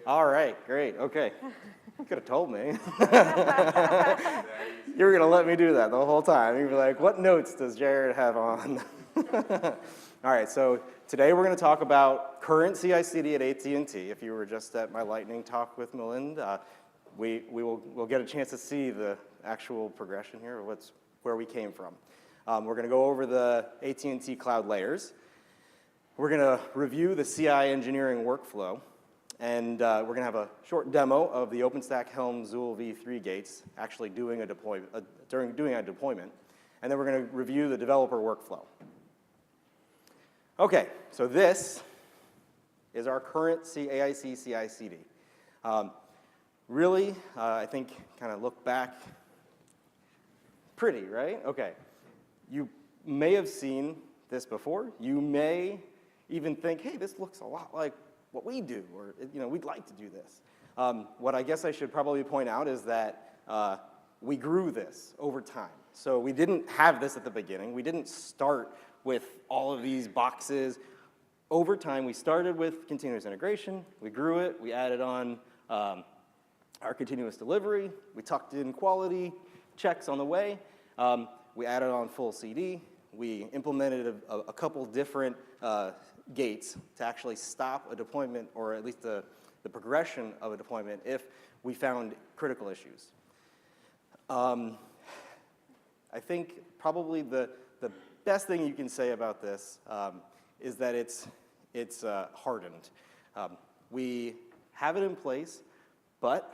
All right, great, okay. You could have told me. You were going to let me do that the whole time. You'd be like, what notes does Jared have on? All right, so today we're going to talk about current CICD at AT&T. If you were just at my lightning talk with Melinda, we'll get a chance to see the actual progression here of where we came from. We're going to go over the AT&T cloud layers. We're going to review the CI engineering workflow. And we're going to have a short demo of the OpenStack Helm Zool v3 gates actually doing a deployment. And then we're going to review the developer workflow. Okay, so this is our current AIC CI/CD. Really, I think, kind of look back, pretty, right? Okay, you may have seen this before. You may even think, hey, this looks a lot like what we do, or we'd like to do this. What I guess I should probably point out is that we grew this over time. So we didn't have this at the beginning. We didn't start with all of these boxes. Over time, we started with continuous integration. We grew it. We added on our continuous delivery. We tucked in quality checks on the way. We added on full CD. We implemented a couple different gates to actually stop a deployment, or at least the progression of a deployment if we found critical issues. I think probably the best thing you can say about this is that it's hardened. We have it in place, but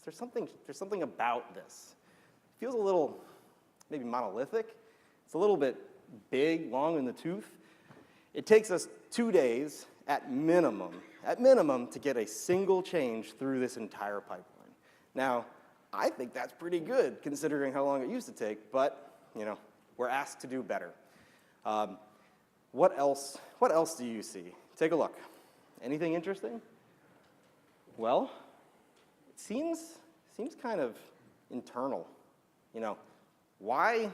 there's something about this. It feels a little maybe monolithic. It's a little bit big, long in the tooth. It takes us 2 days at minimum to get a single change through this entire pipeline. Now, I think that's pretty good considering how long it used to take, but we're asked to do better. What else do you see? Take a look. Anything interesting? Well, it seems kind of internal. Why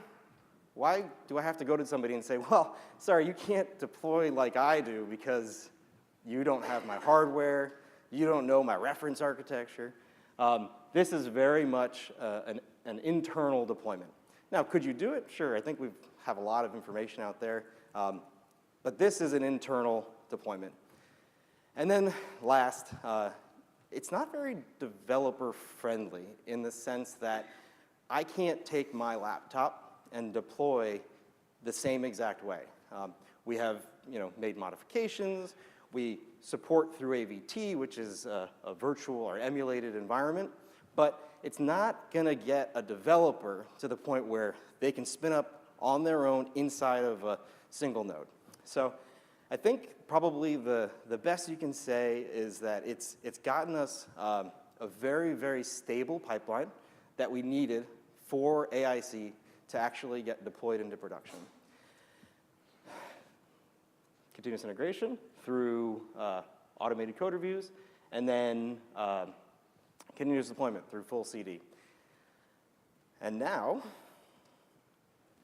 do I have to go to somebody and say, well, sorry, you can't deploy like I do because you don't have my hardware, you don't know my reference architecture. This is very much an internal deployment. Now, could you do it? Sure, I think we have a lot of information out there. But this is an internal deployment. And then last, it's not very developer-friendly in the sense that I can't take my laptop and deploy the same exact way. We have made modifications. We support through AVT, which is a virtual or emulated environment. But it's not going to get a developer to the point where they can spin up on their own inside of a single node. So I think probably the best you can say is that it's gotten us a very, very stable pipeline that we needed for AIC to actually get deployed into production. Continuous integration through automated code reviews, and then continuous deployment through full CD. And now,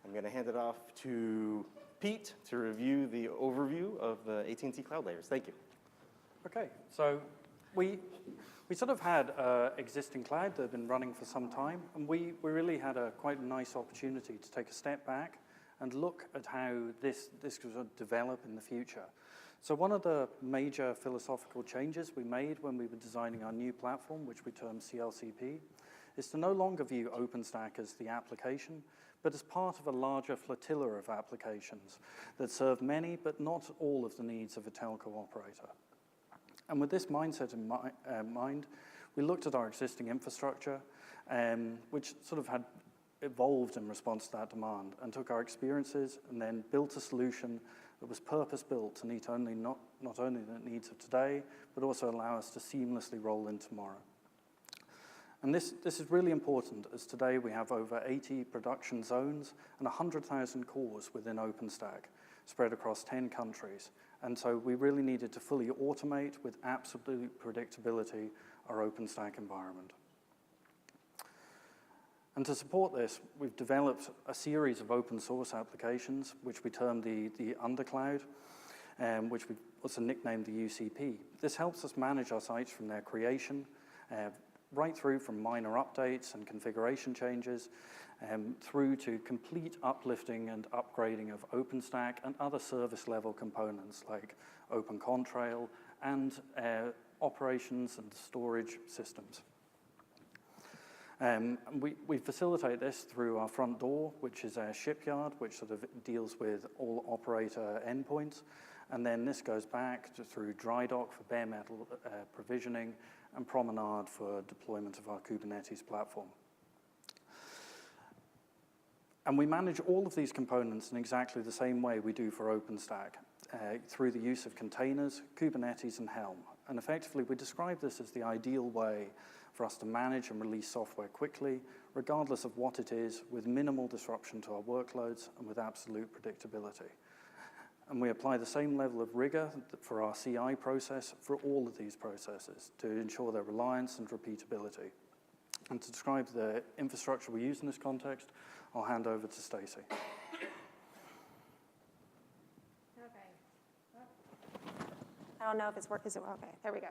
I'm going to hand it off to Pete to review the overview of the AT&T cloud layers. Thank you. Okay, so we sort of had existing cloud that had been running for some time, and we really had quite a nice opportunity to take a step back and look at how this could develop in the future. So one of the major philosophical changes we made when we were designing our new platform, which we termed cLCP, is to no longer view OpenStack as the application, but as part of a larger flotilla of applications that serve many, but not all of the needs of a telco operator. And with this mindset in mind, we looked at our existing infrastructure, which sort of had evolved in response to that demand, and took our experiences and then built a solution that was purpose-built to meet not only the needs of today, but also allow us to seamlessly roll in tomorrow. And this is really important, as today we have over 80 production zones and 100,000 cores within OpenStack, spread across 10 countries. And so we really needed to fully automate with absolute predictability our OpenStack environment. And to support this, we've developed a series of open source applications, which we term the undercloud. which we've also nicknamed the UCP. This helps us manage our sites from their creation, right through from minor updates and configuration changes, through to complete uplifting and upgrading of OpenStack and other service level components like OpenContrail and operations and storage systems. We facilitate this through our front door, which is a shipyard, which sort of deals with all operator endpoints. And then this goes back through dry dock for bare metal provisioning and promenade for deployment of our Kubernetes platform. And we manage all of these components in exactly the same way we do for OpenStack, through the use of containers, Kubernetes, and Helm. And effectively, we describe this as the ideal way for us to manage and release software quickly, regardless of what it is, with minimal disruption to our workloads and with absolute predictability. And we apply the same level of rigor for our CI process for all of these processes to ensure their reliance and repeatability. And to describe the infrastructure we use in this context, I'll hand over to Stacy. I don't know if it's working. Is it okay? There we go.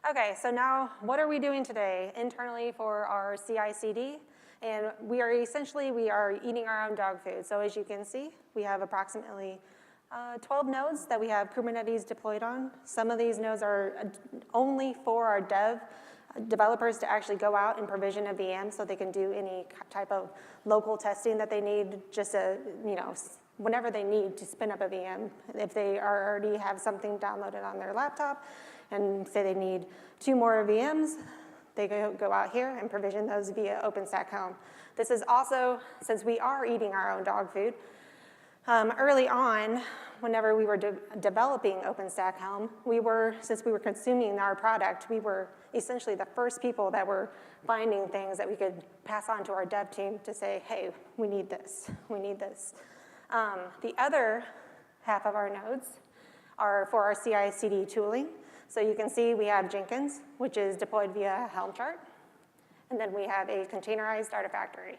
Okay, so now what are we doing today internally for our CI/CD? And we are eating our own dog food. So as you can see, we have approximately 12 nodes that we have Kubernetes deployed on. Some of these nodes are only for our developers to actually go out and provision a VM so they can do any type of local testing that they need, just whenever they need to spin up a VM. If they already have something downloaded on their laptop and say they need 2 more VMs, they go out here and provision those via OpenStack Helm. This is also, since we are eating our own dog food, early on, whenever we were developing OpenStack Helm, since we were consuming our product, we were essentially the first people that were finding things that we could pass on to our dev team to say, hey, we need this, we need this. The other half of our nodes are for our CI/CD tooling. So you can see we have Jenkins, which is deployed via Helm chart. And then we have a containerized Artifactory.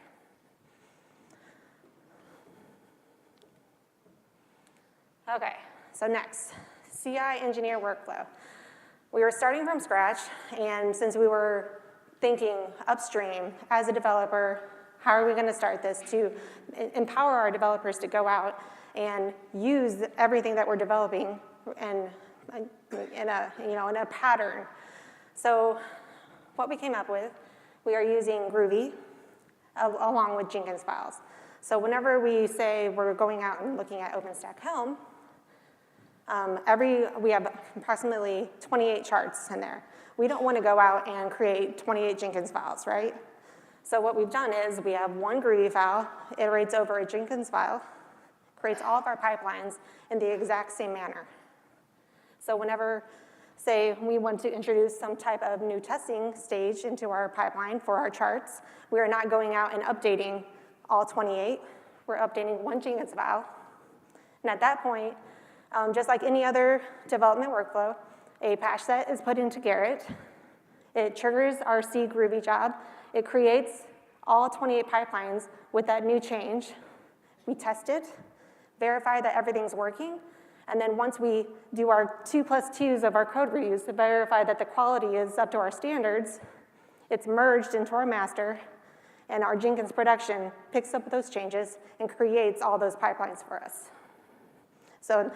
Okay, so next, CI engineer workflow. We were starting from scratch, and since we were thinking upstream as a developer, how are we going to start this to empower our developers to go out and use everything that we're developing and in a pattern? So what we came up with, we are using Groovy along with Jenkins files. So whenever we say we're going out and looking at OpenStack Helm, we have approximately 28 charts in there. We don't want to go out and create 28 Jenkins files, right? So what we've done is we have one Groovy file, iterates over a Jenkins file, creates all of our pipelines in the exact same manner. So whenever, say, we want to introduce some type of new testing stage into our pipeline for our charts, we are not going out and updating all 28. We're updating one Jenkins file. And at that point, just like any other development workflow, a patch set is put into Garrett. It triggers our C Groovy job. It creates all 28 pipelines with that new change. We test it, verify that everything's working, and then once we do our 2+2s of our code reviews to verify that the quality is up to our standards, it's merged into our master, and our Jenkins production picks up those changes and creates all those pipelines for us. So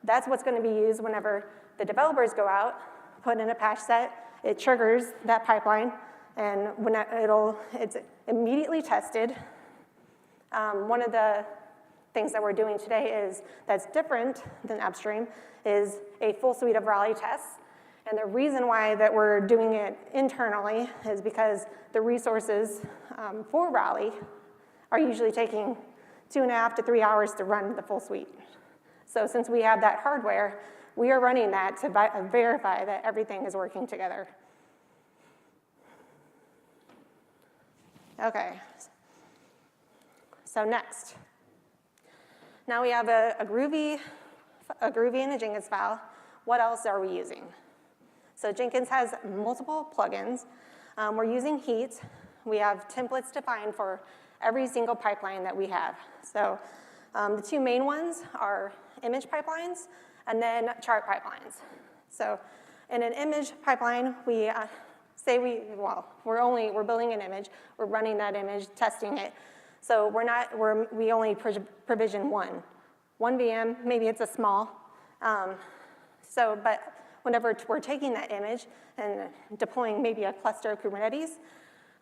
that's what's going to be used whenever the developers go out, put in a patch set, it triggers that pipeline, and when it's immediately tested. One of the things that we're doing today that's different than upstream is a full suite of Raleigh tests. And the reason why that we're doing it internally is because the resources for Raleigh are usually taking 2.5 to 3 hours to run the full suite. So since we have that hardware, we are running that to verify that everything is working together. Okay, so next. Now we have a Groovy and a Jenkins file. What else are we using? So Jenkins has multiple plugins. We're using Heat. We have templates defined for every single pipeline that we have. So the two main ones are image pipelines And then chart pipelines. So in an image pipeline, we we're building an image, we're running that image, testing it. So we only provision one VM, maybe it's a small. But whenever we're taking that image and deploying maybe a cluster of Kubernetes,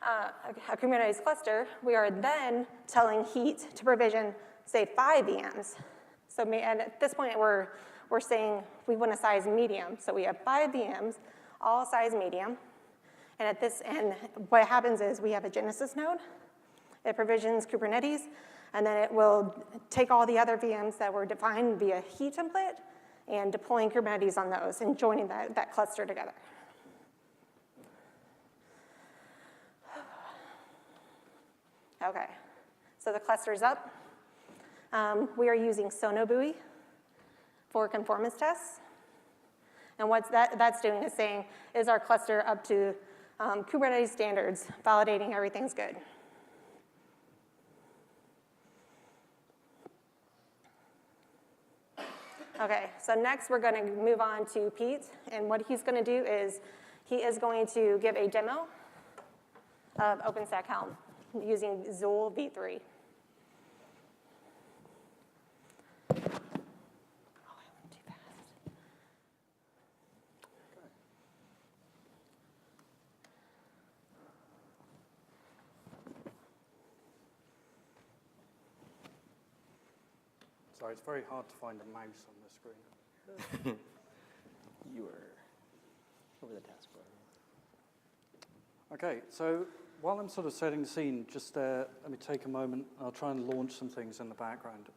a Kubernetes cluster, we are then telling Heat to provision, say, 5 VMs. So and at this point, we're saying we want a size medium. So we have 5 VMs, all size medium. And what happens is we have a Genesis node. It provisions Kubernetes, and then it will take all the other VMs that were defined via Heat template and deploying Kubernetes on those and joining that cluster together. Okay, so the cluster's up. We are using SonarBuoy for conformance tests. And what that's doing is saying, is our cluster up to Kubernetes standards, validating everything's good. Okay, so next we're going to move on to Pete, and what he's going to do is he is going to give a demo of OpenStack Helm using Zool v3. Sorry, it's very hard to find a mouse on the screen. You were over the taskbar. Okay, so while I'm sort of setting the scene, just let me take a moment. I'll try and launch some things in the background.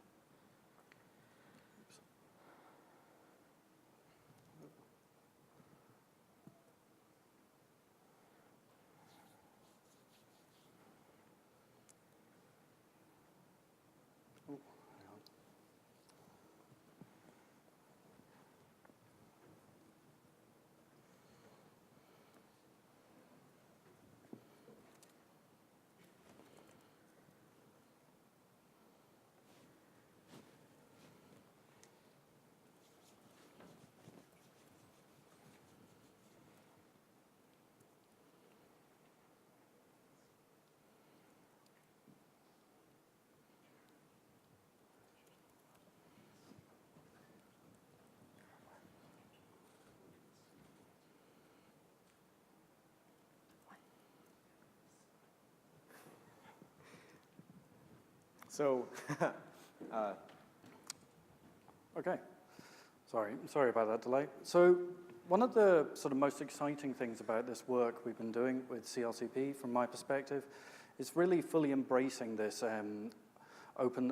So, Okay, sorry about that delay. So one of the sort of most exciting things about this work we've been doing with cLCP, from my perspective, is really fully embracing this open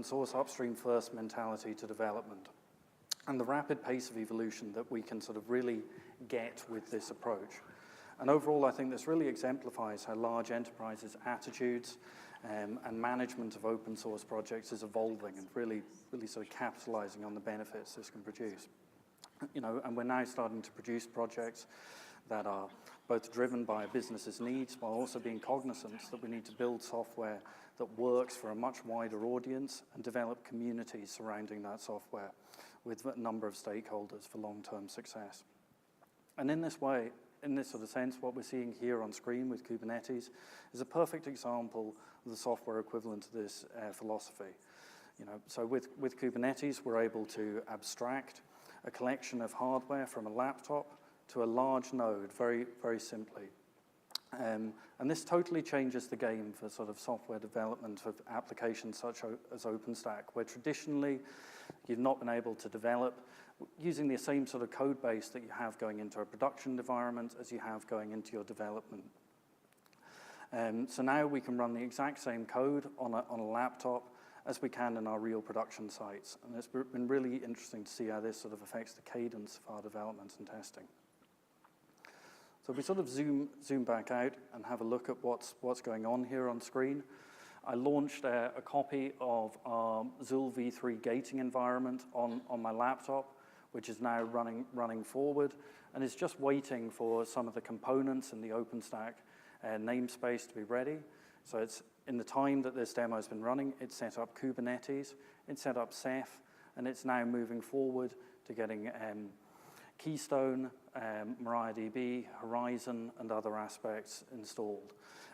source upstream first mentality to development, and the rapid pace of evolution that we can sort of really get with this approach. And overall, I think this really exemplifies how large enterprises' attitudes and management of open source projects is evolving and really sort of capitalizing on the benefits this can produce. And we're now starting to produce projects that are both driven by a business's needs while also being cognizant that we need to build software that works for a much wider audience and develop communities surrounding that software with a number of stakeholders for long-term success. And in this way, in this sort of sense, what we're seeing here on screen with Kubernetes is a perfect example of the software equivalent to this philosophy. So with Kubernetes, we're able to abstract a collection of hardware from a laptop to a large node very, very simply. And this totally changes the game for sort of software development of applications such as OpenStack, where traditionally you've not been able to develop using the same sort of code base that you have going into a production environment as you have going into your development. So now we can run the exact same code on a laptop as we can in our real production sites. And it's been really interesting to see how this sort of affects the cadence of our development and testing. So if we sort of zoom back out and have a look at what's going on here on screen, I launched a copy of our Zool v3 gating environment on my laptop, which is now running forward, and is just waiting for some of the components in the OpenStack namespace to be ready. So it's in the time that this demo has been running, it's set up Kubernetes, it's set up Ceph, and it's now moving forward to getting Keystone, MariaDB, Horizon, and other aspects installed.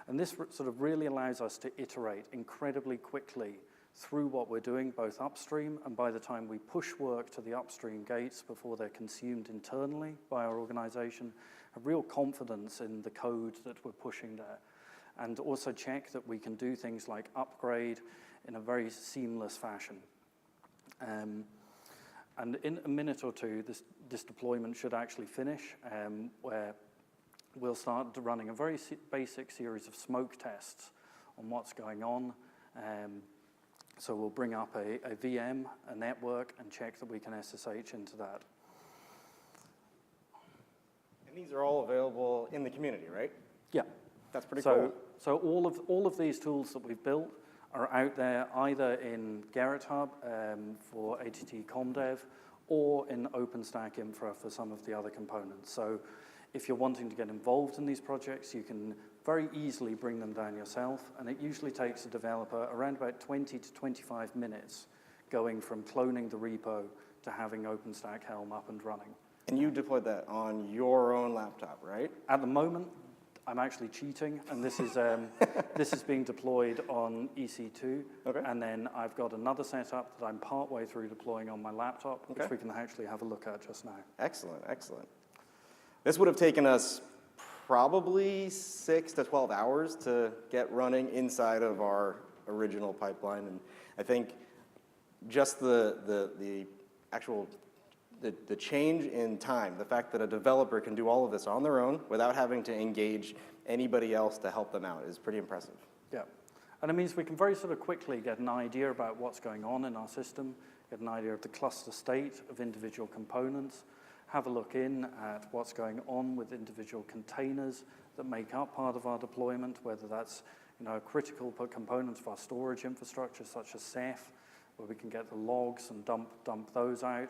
And this sort of really allows us to iterate incredibly quickly through what we're doing, both upstream, and by the time we push work to the upstream gates before they're consumed internally by our organization, have real confidence in the code that we're pushing there. And also check that we can do things like upgrade in a very seamless fashion. And in a minute or two, this deployment should actually finish, where we'll start running a very basic series of smoke tests on what's going on. So we'll bring up a VM, a network, and check that we can SSH into that. And these are all available in the community, right? Yeah. That's pretty cool. So all of these tools that we've built are out there either in GitHub for AT&T ComDev or in OpenStack Infra for some of the other components. So if you're wanting to get involved in these projects, you can very easily bring them down yourself, and it usually takes a developer around about 20 to 25 minutes going from cloning the repo to having OpenStack Helm up and running. And you deployed that on your own laptop, right? At the moment, I'm actually cheating, and this is this is being deployed on EC2, okay. And then I've got another setup that I'm partway through deploying on my laptop, okay. which we can actually have a look at just now. Excellent, excellent. This would have taken us probably 6 to 12 hours to get running inside of our original pipeline, and I think just the actual the change in time, the fact that a developer can do all of this on their own without having to engage anybody else to help them out is pretty impressive. Yeah, and it means we can very sort of quickly get an idea about what's going on in our system, get an idea of the cluster state of individual components, have a look in at what's going on with individual containers that make up part of our deployment, whether that's critical components of our storage infrastructure such as Ceph, where we can get the logs and dump those out.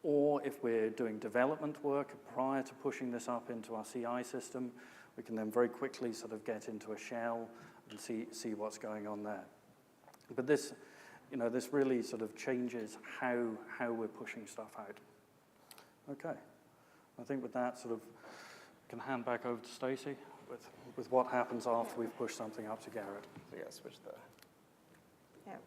Or if we're doing development work prior to pushing this up into our CI system, we can then very quickly sort of get into a shell and see what's going on there. But this, this really sort of changes how we're pushing stuff out. Okay, I think with that sort of can hand back over to Stacey with what happens after we've pushed something up to Garrett. So yeah, switch the. Yep.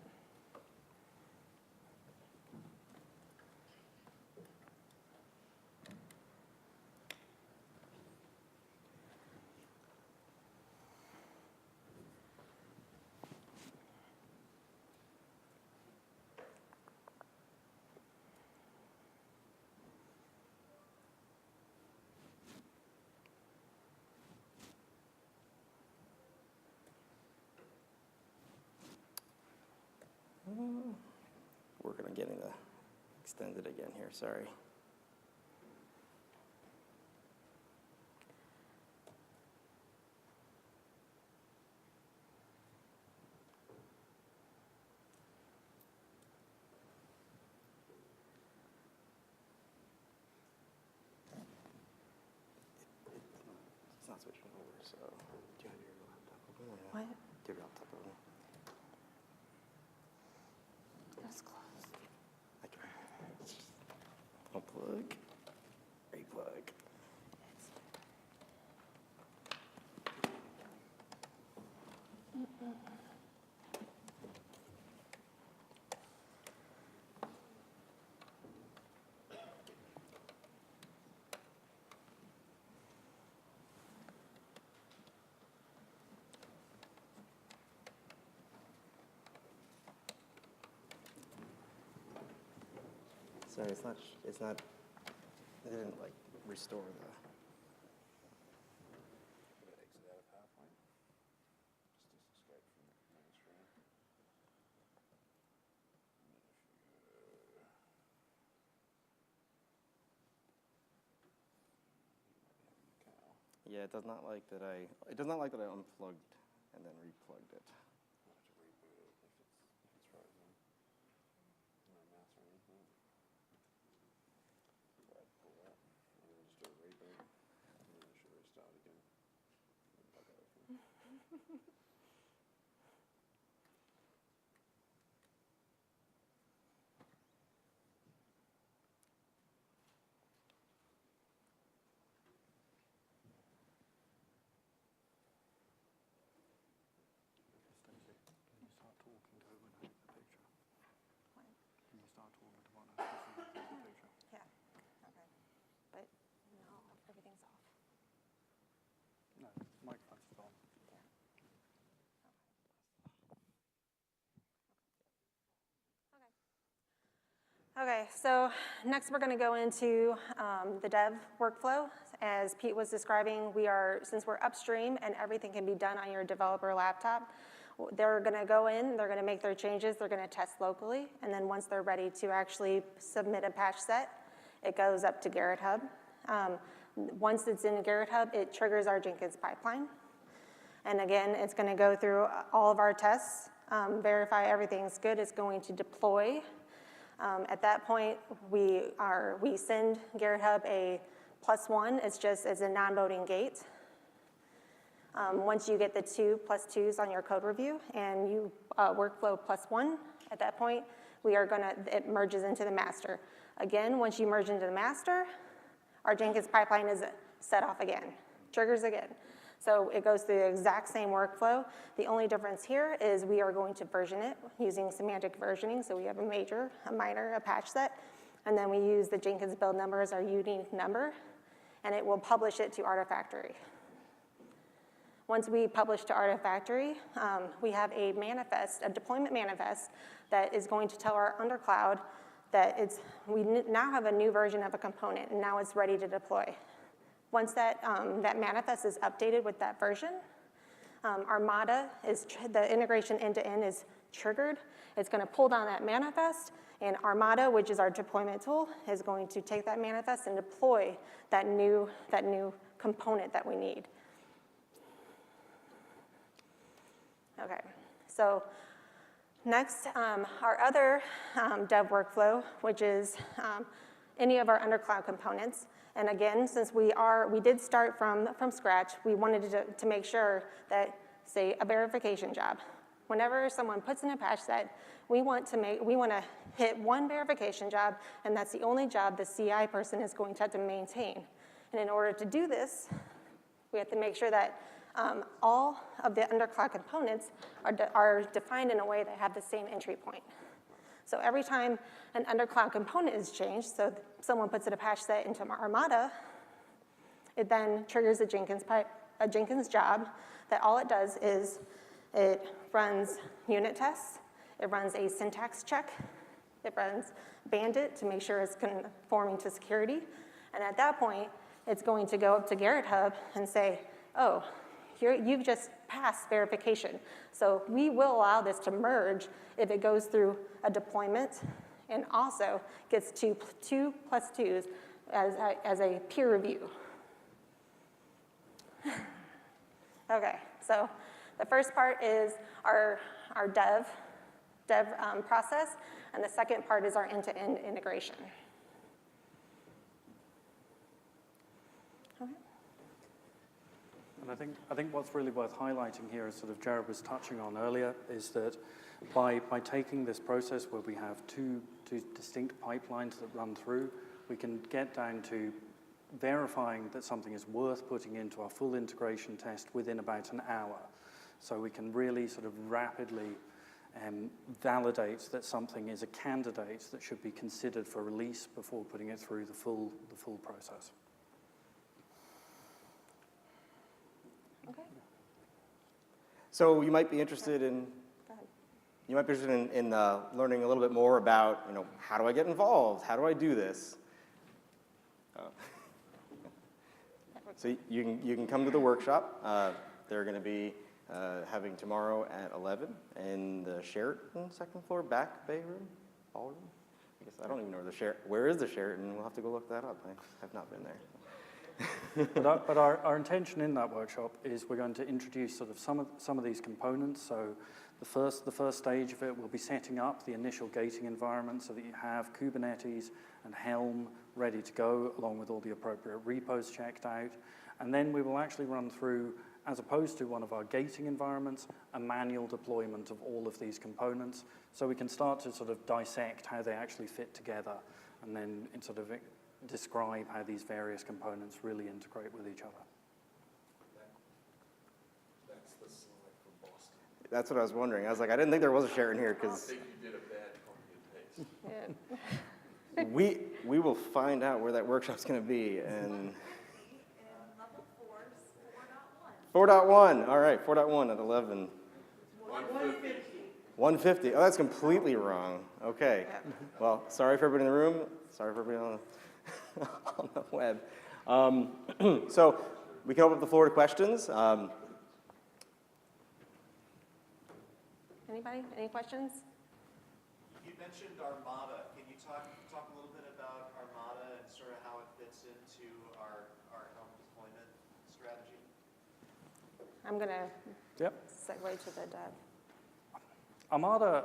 Working on getting the extended again here, sorry. It's not switching over, so do you have your laptop open? What? Do you have your laptop open? That's close. I can unplug, replug. Sorry, it's not, it didn't like restore the. Exit out of PowerPoint. Just escape from the main screen. Yeah, it does not like that I unplugged and then replugged it. I'll have to reboot it if it's frozen. No mouse or anything. Try to pull that. And then just do a reboot. And then it should restart again. And then plug it open. Okay, so next we're going to go into the dev workflow. As Pete was describing, since we're upstream and everything can be done on your developer laptop, they're going to go in, they're going to make their changes, they're going to test locally, and then once they're ready to actually submit a patch set, it goes up to GitHub. Once it's in GitHub, it triggers our Jenkins pipeline. And again, it's going to go through all of our tests, verify everything's good. It's going to deploy. At that point, we send GitHub a +1. It's just as a non-voting gate. Once you get the 2+2s on your code review and you workflow +1, at that point, it merges into the master. Again, once you merge into the master, our Jenkins pipeline is set off again, triggers again. So it goes through the exact same workflow. The only difference here is we are going to version it using semantic versioning. So we have a major, a minor, a patch set, and then we use the Jenkins build number as our unique number, and it will publish it to Artifactory. Once we publish to Artifactory, we have a manifest, a deployment manifest that is going to tell our undercloud that we now have a new version of a component, and now it's ready to deploy. Once that manifest is updated with that version, Armada the integration end-to-end is triggered. It's going to pull down that manifest, and Armada, which is our deployment tool, is going to take that manifest and deploy that new component that we need. Okay, so next, our other dev workflow, which is any of our undercloud components. And again, since we did start from scratch, we wanted to make sure that, say, a verification job. Whenever someone puts in a patch set, we want to hit one verification job, and that's the only job the CI person is going to have to maintain. And in order to do this, we have to make sure that all of the undercloud components are defined in a way that have the same entry point. So every time an undercloud component is changed, so someone puts in a patch set into Armada, it then triggers a Jenkins job that all it does is it runs unit tests, it runs a syntax check, it runs Bandit to make sure it's conforming to security, and at that point, it's going to go up to GitHub and say, oh, you've just passed verification. So we will allow this to merge if it goes through a deployment and also gets 2+2s as a peer review. Okay, so the first part is our dev process, and the second part is our end-to-end integration. And I think what's really worth highlighting here, as sort of Jared was touching on earlier, is that by taking this process where we have two distinct pipelines that run through, we can get down to verifying that something is worth putting into our full integration test within about an hour. So we can really sort of rapidly validate that something is a candidate that should be considered for release before putting it through the full process. Okay. So you might be interested in learning a little bit more about, how do I get involved? How do I do this? So you can come to the workshop. They're going to be having tomorrow at 11 in the Sheraton second floor back bay room, ballroom. I guess I don't even know where is the Sheraton. We'll have to go look that up. I have not been there. But our intention in that workshop is we're going to introduce sort of some of these components. So the first stage of it will be setting up the initial gating environment so that you have Kubernetes and Helm ready to go, along with all the appropriate repos checked out. And then we will actually run through, as opposed to one of our gating environments, a manual deployment of all of these components, so we can start to sort of dissect how they actually fit together, and then sort of describe how these various components really integrate with each other. That's the slide from Boston. That's what I was wondering. I was like, I didn't think there was a Sheraton here I because think you did a bad copy and paste. Yeah. we will find out where that workshop's going to be. And Level 4 is 4.1. 4.1. All right, 4.1 at 11. 150. 150. Oh, that's completely wrong. Okay. Yep. Well, sorry for everybody in the room. Sorry for everybody on the web. So we can open up the floor to questions. Anybody? Any questions? You mentioned Armada. Can you talk a little bit about Armada and sort of how it fits into our Helm deployment strategy? I'm going to Yep. segue to the dev. Armada,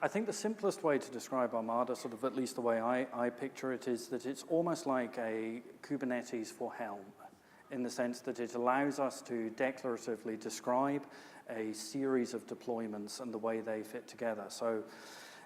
I think the simplest way to describe Armada, sort of at least the way I picture it, is that it's almost like a Kubernetes for Helm, in the sense that it allows us to declaratively describe a series of deployments and the way they fit together. So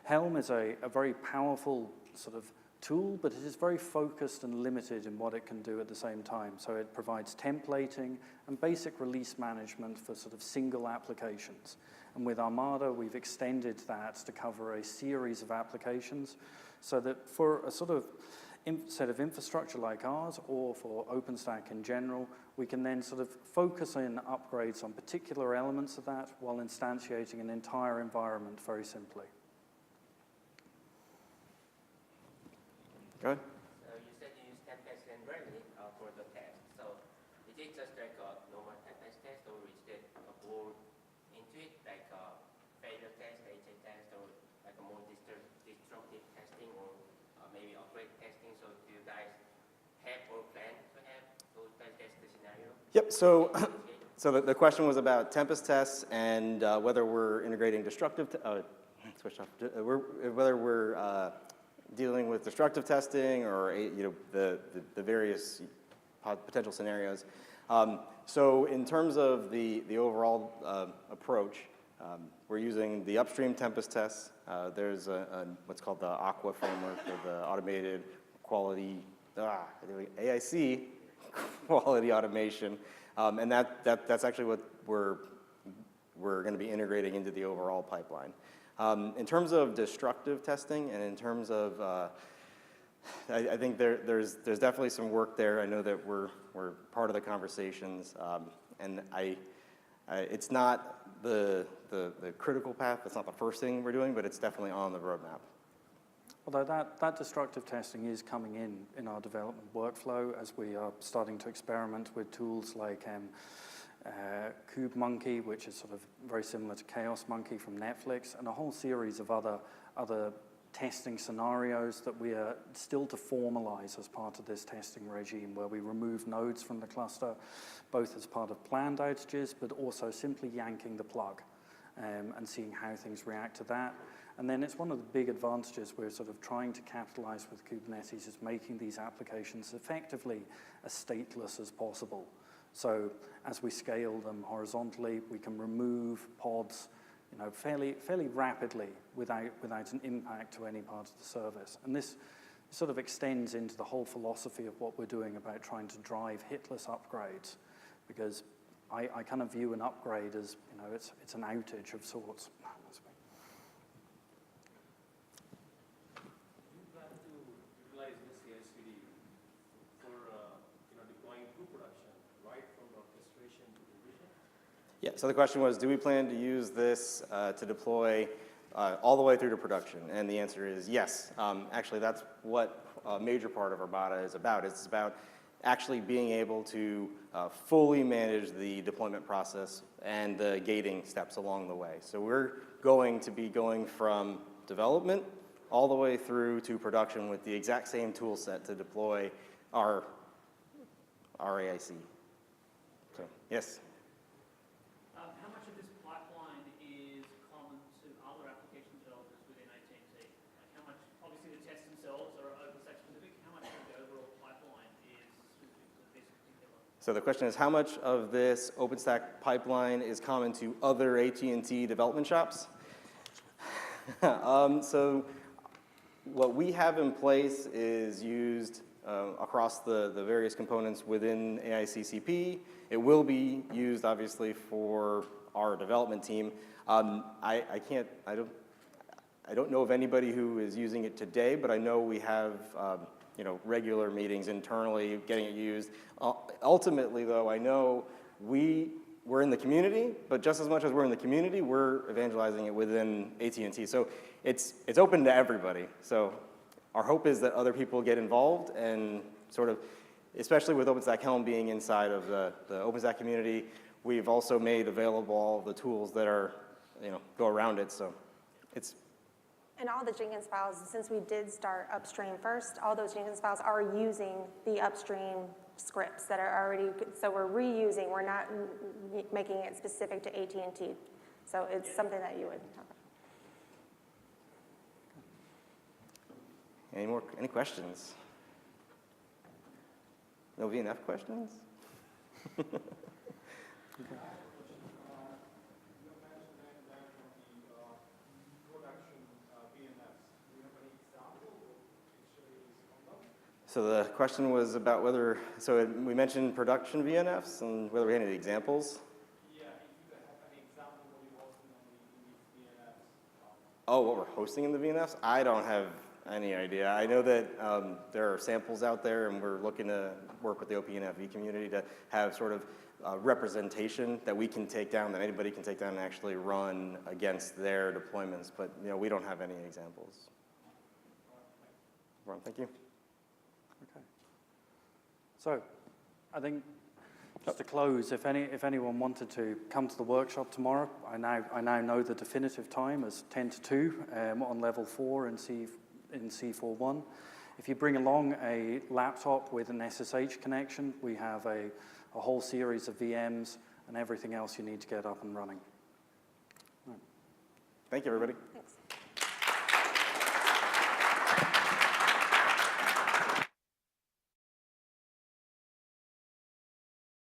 Helm is a very powerful sort of tool, but it is very focused and limited in what it can do at the same time. So it provides templating and basic release management for sort of single applications. And with Armada, we've extended that to cover a series of applications so that for a sort of set of infrastructure like ours, or for OpenStack in general, we can then sort of focus in upgrades on particular elements of that while instantiating an entire environment very simply. Go ahead. So you said you use Tempest and Rally for the test. So is it just like a normal Tempest test, or is it more into it, like a failure test, HA test, or like a more destructive testing, or maybe upgrade testing? So do you guys have or plan to have those test scenarios? Yep, so the question was about Tempest tests and whether we're integrating destructive, whether we're dealing with destructive testing or the various potential scenarios. So in terms of the overall approach, we're using the upstream Tempest tests. There's what's called the Aqua framework, or the automated quality, AIC quality automation, and that's actually what we're going to be integrating into the overall pipeline. In terms of destructive testing, and in terms of, I think there's definitely some work there. I know that we're part of the conversations, and it's not the critical path. It's not the first thing we're doing, but it's definitely on the roadmap. Although that destructive testing is coming in our development workflow as we are starting to experiment with tools like KubeMonkey, which is sort of very similar to Chaos Monkey from Netflix, and a whole series of other testing scenarios that we are still to formalize as part of this testing regime, where we remove nodes from the cluster, both as part of planned outages, but also simply yanking the plug and seeing how things react to that. And then it's one of the big advantages we're sort of trying to capitalize with Kubernetes, is making these applications effectively as stateless as possible. So as we scale them horizontally, we can remove pods, fairly rapidly without an impact to any part of the service. And this sort of extends into the whole philosophy of what we're doing about trying to drive hitless upgrades, because I kind of view an upgrade as, it's an outage of sorts. Yeah, so the question was, do we plan to use this to deploy all the way through to production? And the answer is yes. Actually, that's what a major part of Armada is about. It's about actually being able to fully manage the deployment process and the gating steps along the way. So we're going to be going from development all the way through to production with the exact same tool set to deploy our AIC. So, yes? How much of this pipeline is common to other application developers within AT&T? Like how much, obviously the tests themselves are OpenStack specific, how much of the overall pipeline is specific to this particular? So the question is, how much of this OpenStack pipeline is common to other AT&T development shops? So what we have in place is used across the various components within AICCP. It will be used, obviously, for our development team. I don't know of anybody who is using it today, but I know we have regular meetings internally getting it used. Ultimately, though, I know we we're in the community, but just as much as we're in the community, we're evangelizing it within AT&T. So it's open to everybody. So our hope is that other people get involved and sort of, especially with OpenStack Helm being inside of the OpenStack community, we've also made available all the tools that are, go around it. So it's. And all the Jenkins files, since we did start upstream first, all those Jenkins files are using the upstream scripts that are already, so we're reusing, we're not making it specific to AT&T. So it's something that you would talk about. Any questions? No VNF questions? So the question was about whether, so we mentioned production VNFs and whether we had any examples. Yeah, if you have any example what you're hosting on the VNFs. Oh, what we're hosting in the VNFs? I don't have any idea. I know that there are samples out there, and we're looking to work with the OPNFV community to have sort of representation that we can take down, that anybody can take down and actually run against their deployments. But we don't have any examples. Thank you. Okay. So, I think just to close, if anyone wanted to come to the workshop tomorrow, I now know the definitive time is 10 to 2 on level 4 in C4.1. If you bring along a laptop with an SSH connection, we have a whole series of VMs and everything else you need to get up and running. Thank you, everybody. Thanks.